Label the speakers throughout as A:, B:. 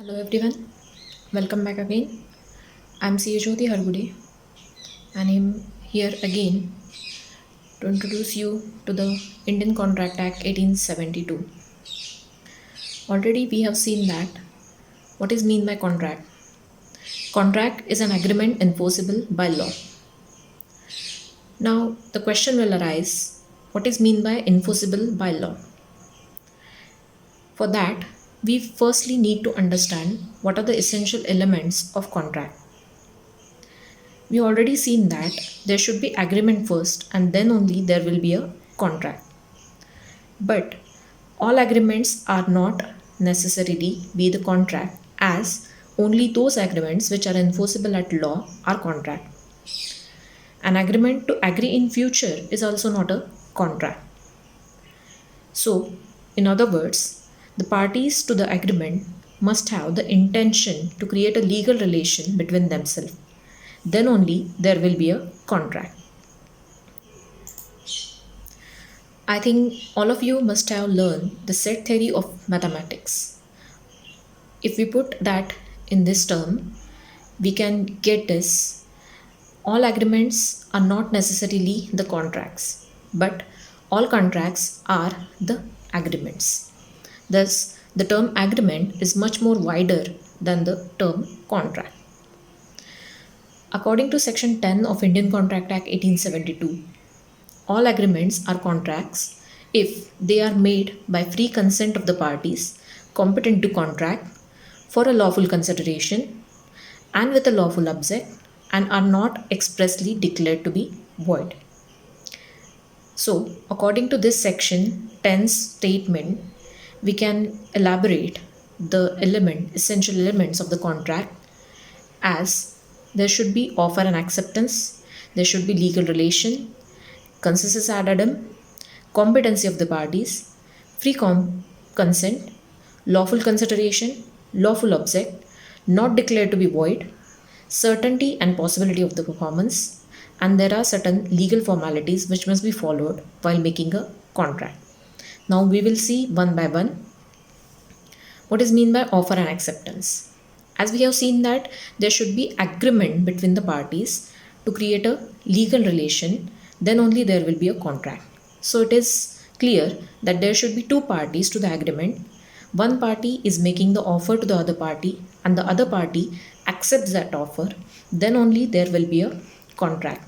A: Hello everyone, welcome back again. I'm CA Jyoti Hargude and I'm here again to introduce you to the Indian Contract Act 1872. Already we have seen that what is mean by contract. Contract is an agreement enforceable by law. Now the question will arise, what is mean by enforceable by law? For that, we firstly need to understand what are the essential elements of contract. We already seen that there should be agreement first and then only there will be a contract. But all agreements are not necessarily be the contract, as only those agreements which are enforceable at law are contract. An agreement to agree in future is also not a contract. So, in other words, the parties to the agreement must have the intention to create a legal relation between themselves. Then only there will be a contract. I think all of you must have learned the set theory of mathematics. If we put that in this term, we can get this. All agreements are not necessarily the contracts, but all contracts are the agreements. Thus, the term agreement is much more wider than the term contract. According to Section 10 of Indian Contract Act 1872, all agreements are contracts if they are made by free consent of the parties competent to contract for a lawful consideration and with a lawful object and are not expressly declared to be void. So, according to this section 10's statement, we can elaborate the essential elements of the contract as there should be offer and acceptance, there should be legal relation, consensus ad idem, competency of the parties, consent, lawful consideration, lawful object, not declared to be void, certainty and possibility of the performance, and there are certain legal formalities which must be followed while making a contract. Now we will see one by one what is mean by offer and acceptance. As we have seen that there should be agreement between the parties to create a legal relation, then only there will be a contract. So it is clear that there should be two parties to the agreement. One party is making the offer to the other party and the other party accepts that offer, then only there will be a contract.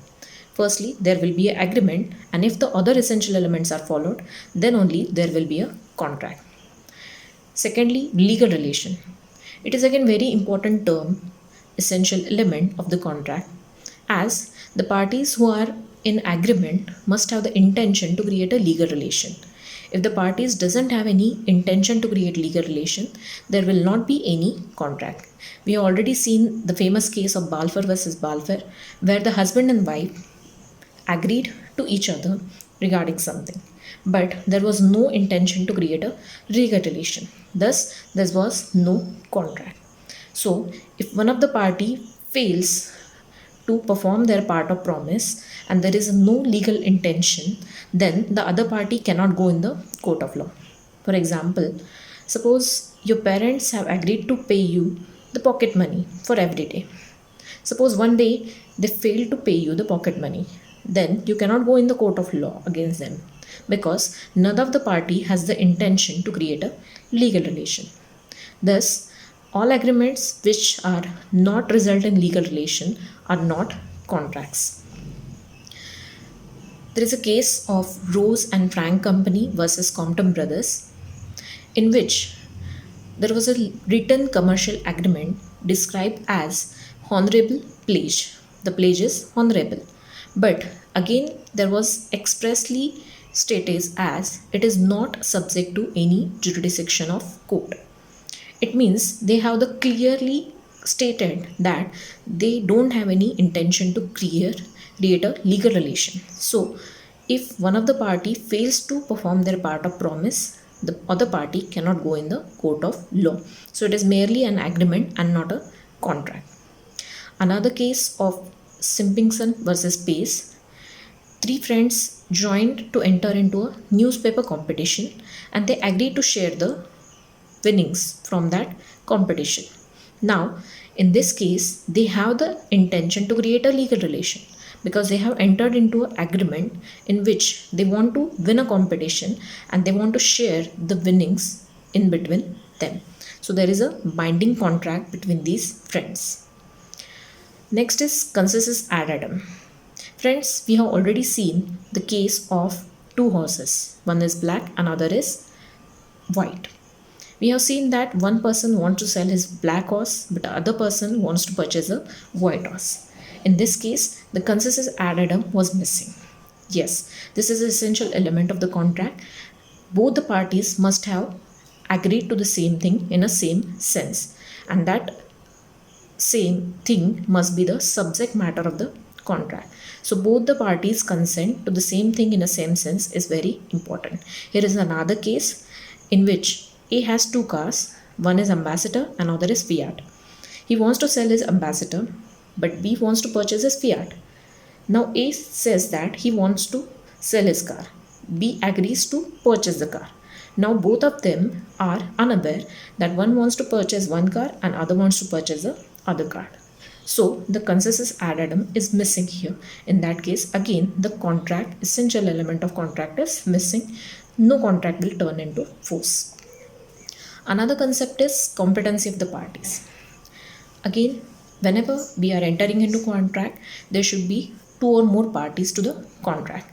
A: Firstly, there will be an agreement, and if the other essential elements are followed, then only there will be a contract. Secondly, legal relation. It is again very important term, essential element of the contract, as the parties who are in agreement must have the intention to create a legal relation. If the parties doesn't have any intention to create legal relation, there will not be any contract. We have already seen the famous case of Balfour versus Balfour, where the husband and wife agreed to each other regarding something, but there was no intention to create a legal relation. Thus, there was no contract. So, if one of the party fails to perform their part of promise and there is no legal intention, then the other party cannot go in the court of law. For example, suppose your parents have agreed to pay you the pocket money for every day. Suppose one day they fail to pay you the pocket money, then you cannot go in the court of law against them because none of the party has the intention to create a legal relation. Thus, all agreements which are not result in legal relation are not contracts. There is a case of Rose and Frank Company versus Compton Brothers, in which there was a written commercial agreement described as honorable pledge. The pledge is honorable, but again there was expressly stated as it is not subject to any jurisdiction of court. It means they have the clearly stated that they don't have any intention to create a legal relation. So if one of the party fails to perform their part of promise, the other party cannot go in the court of law. So it is merely an agreement and not a contract. Another case of Simpkinson versus Pace. Three friends joined to enter into a newspaper competition and they agreed to share the winnings from that competition. Now, in this case, they have the intention to create a legal relation because they have entered into an agreement in which they want to win a competition and they want to share the winnings in between them. So there is a binding contract between these friends. Next is consensus ad addendum. Friends, we have already seen the case of two horses. One is black, another is white. We have seen that one person wants to sell his black horse, but the other person wants to purchase a white horse. In this case, the consensus ad addendum was missing. Yes, this is an essential element of the contract. Both the parties must have agreed to the same thing in a same sense, and that same thing must be the subject matter of the contract. So both the parties consent to the same thing in a same sense is very important. Here is another case in which A has two cars, one is Ambassador, another is Fiat. He wants to sell his Ambassador, but B wants to purchase his Fiat. Now A says that he wants to sell his car. B agrees to purchase the car. Now both of them are unaware that one wants to purchase one car and other wants to purchase the other car. So the consensus ad addendum is missing here. In that case, again, the contract, essential element of contract is missing. No contract will turn into force. Another concept is competency of the parties. Again, whenever we are entering into contract, there should be two or more parties to the contract,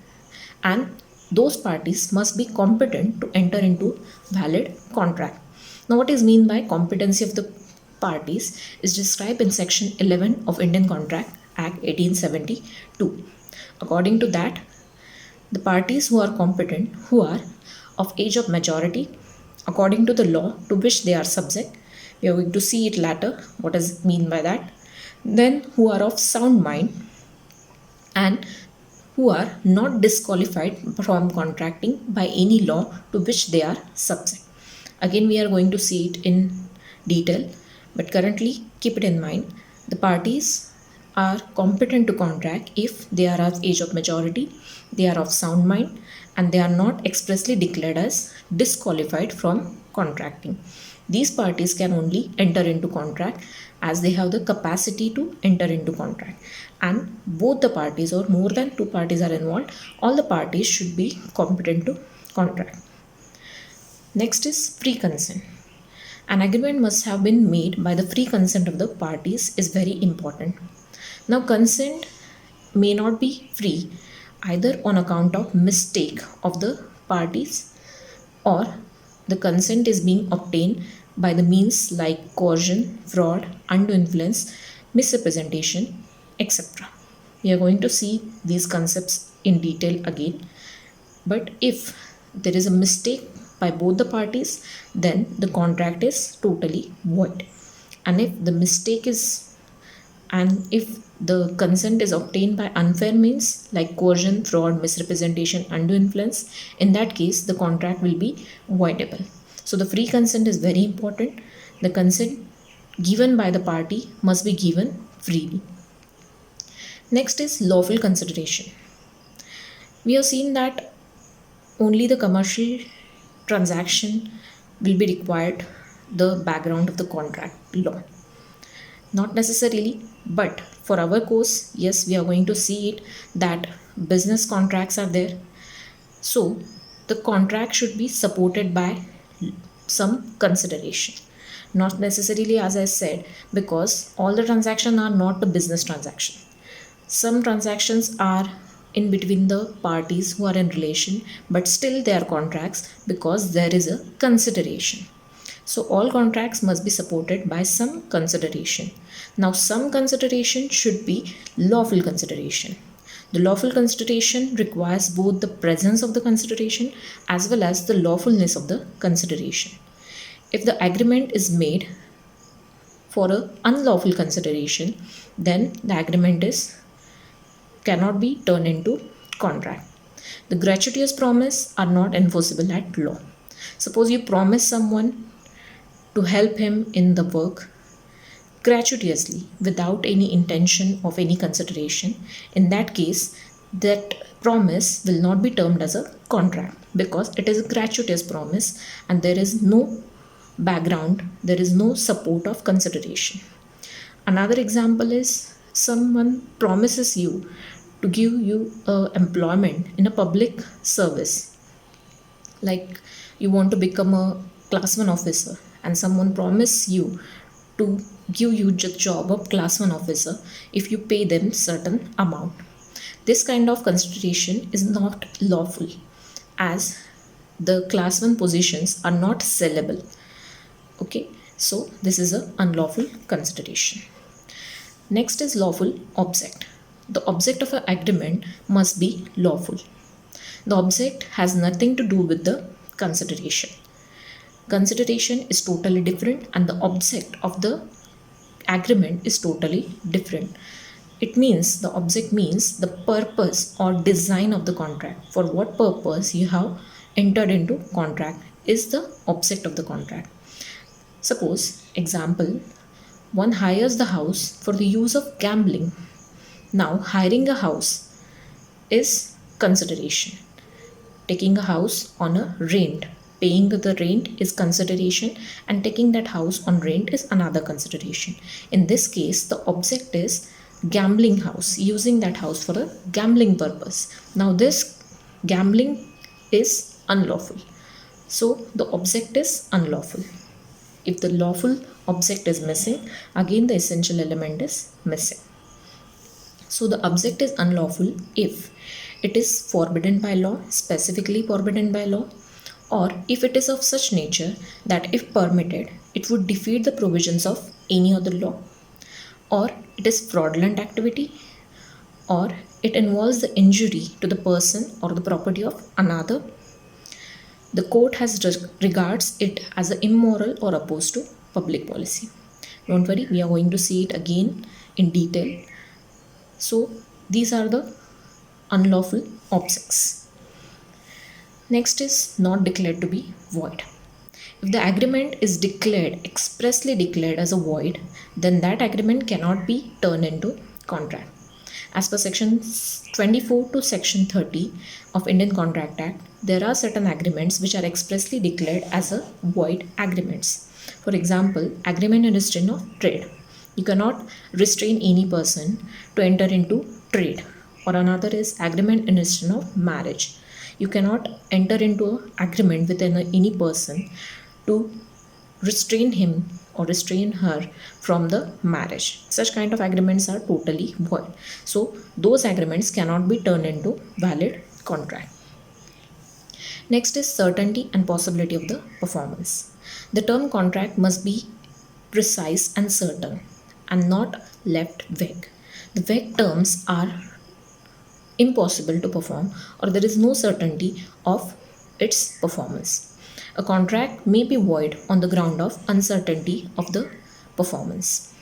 A: and those parties must be competent to enter into valid contract. Now, what is meant by competency of the parties is described in section 11 of Indian Contract Act 1872. According to that, the parties who are competent, who are of age of majority according to the law to which they are subject, we are going to see it later what is mean by that, then who are of sound mind and who are not disqualified from contracting by any law to which they are subject. Again, we are going to see it in detail, but currently keep it in mind, the parties are competent to contract if they are of age of majority, they are of sound mind, and they are not expressly declared as disqualified from contracting. These parties can only enter into contract as they have the capacity to enter into contract, and both the parties or more than two parties are involved, all the parties should be competent to contract. Next is free consent. An agreement must have been made by the free consent of the parties is very important. Now, consent may not be free either on account of mistake of the parties, or the consent is being obtained by the means like coercion, fraud, undue influence, misrepresentation, etc. We are going to see these concepts in detail again. But if there is a mistake by both the parties, then the contract is totally void. And if the consent is obtained by unfair means like coercion, fraud, misrepresentation, undue influence, in that case the contract will be voidable. So the free consent is very important. The consent given by the party must be given freely. Next is lawful consideration. We have seen that only the commercial transaction will be required the background of the contract law. Not necessarily, but for our course, yes, we are going to see it that business contracts are there. So the contract should be supported by some consideration. Not necessarily, as I said, because all the transactions are not the business transaction. Some transactions are in between the parties who are in relation, but still they are contracts because there is a consideration. So all contracts must be supported by some consideration. Now, some consideration should be lawful consideration. The lawful consideration requires both the presence of the consideration as well as the lawfulness of the consideration. If the agreement is made for an unlawful consideration, then the agreement cannot be turned into contract. The gratuitous promise are not enforceable at law. Suppose you promise someone to help him in the work gratuitously without any intention of any consideration. In that case, that promise will not be termed as a contract because it is a gratuitous promise and there is no background, there is no support of consideration. Another example is someone promises you to give you employment in a public service, like you want to become a class 1 officer, and someone promise you to give you the job of class 1 officer if you pay them certain amount. This kind of consideration is not lawful, as the class 1 positions are not sellable. Okay, so this is a unlawful consideration. Next is lawful object. The object of an agreement must be lawful. The object has nothing to do with the consideration. Consideration is totally different and the object of the agreement is totally different. It means the object means the purpose or design of the contract. For what purpose you have entered into contract is the object of the contract. Suppose, example, one hires the house for the use of gambling. Now, hiring a house is consideration. Taking a house on a rent, paying the rent is consideration, and taking that house on rent is another consideration. In this case, the object is gambling house, using that house for a gambling purpose. Now, this gambling is unlawful. So, the object is unlawful. If the lawful object is missing, again the essential element is missing. So the object is unlawful if it is forbidden by law, specifically forbidden by law, or if it is of such nature that if permitted, it would defeat the provisions of any other law, or it is fraudulent activity, or it involves the injury to the person or the property of another. The court regards it as immoral or opposed to public policy. Don't worry, we are going to see it again in detail. So these are the unlawful objects. Next is not declared to be void. If the agreement is expressly declared as a void, then that agreement cannot be turned into contract. As per section 24 to section 30 of Indian Contract Act, there are certain agreements which are expressly declared as a void agreements. For example, agreement in restraint of trade. You cannot restrain any person to enter into trade. Or another is agreement in restraint of marriage. You cannot enter into an agreement with any person to restrain him or restrain her from the marriage. Such kind of agreements are totally void. So those agreements cannot be turned into valid contract. Next is certainty and possibility of the performance. The term contract must be precise and certain and not left vague. The vague terms are impossible to perform, or there is no certainty of its performance. A contract may be void on the ground of uncertainty of the performance.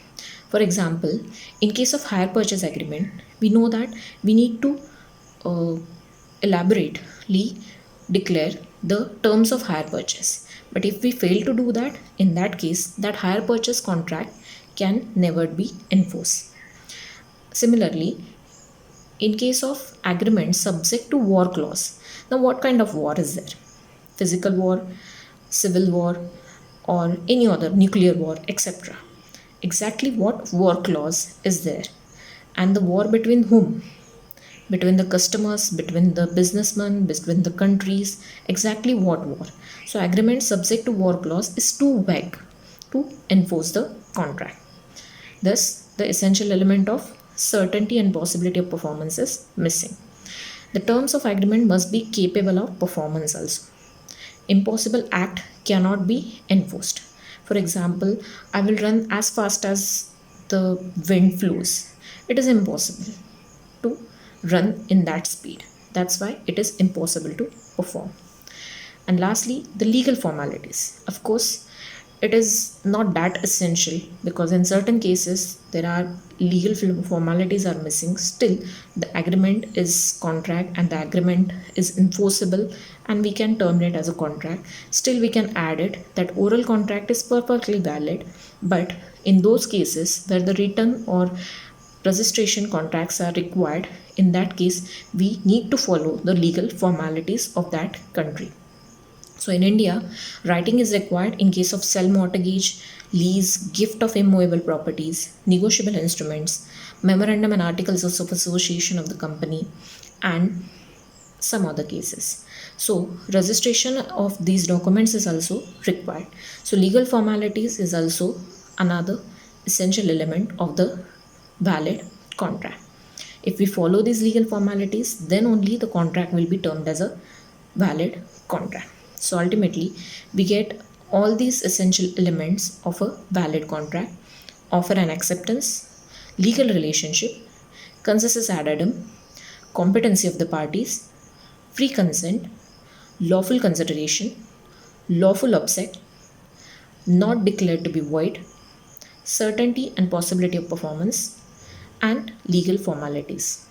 A: For example, in case of hire purchase agreement, we know that we need to elaborately declare the terms of hire purchase. But if we fail to do that, in that case, that hire purchase contract can never be enforced. Similarly, in case of agreement subject to war clause, now what kind of war is there? Physical war, civil war, or any other nuclear war, etc. Exactly what war clause is there? And the war between whom? Between the customers, between the businessmen, between the countries, exactly what war? So agreement subject to war clause is too vague to enforce the contract. Thus, the essential element of certainty and possibility of performance is missing. The terms of agreement must be capable of performance also. Impossible act cannot be enforced. For example, I will run as fast as the wind flows. It is impossible to run in that speed. That's why it is impossible to perform. And lastly, the legal formalities. Of course, it is not that essential because in certain cases there are legal formalities are missing. Still, the agreement is contract and the agreement is enforceable and we can terminate as a contract. Still, we can add it that oral contract is perfectly valid, but in those cases where the written or registration contracts are required, in that case we need to follow the legal formalities of that country. So in India, writing is required in case of sell mortgage, lease, gift of immovable properties, negotiable instruments, memorandum and articles of association of the company, and some other cases. So registration of these documents is also required. So legal formalities is also another essential element of the valid contract. If we follow these legal formalities, then only the contract will be termed as a valid contract. So ultimately, we get all these essential elements of a valid contract: offer and acceptance, legal relationship, consensus ad addendum, competency of the parties, free consent, lawful consideration, lawful upset, not declared to be void, certainty and possibility of performance, and legal formalities.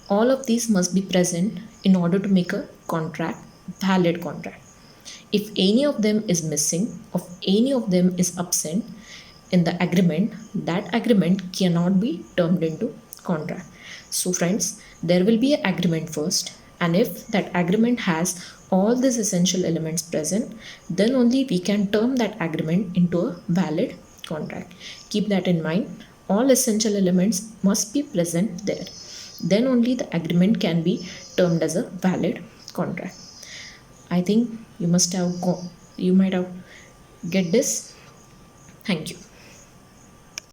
A: All of these must be present in order to make a contract valid contract. If any of them is missing, or any of them is absent in the agreement, that agreement cannot be termed into contract. So friends, there will be an agreement first, and if that agreement has all these essential elements present, then only we can term that agreement into a valid contract. Keep that in mind. All essential elements must be present there. Then only the agreement can be termed as a valid contract. I think you might have get this. Thank you.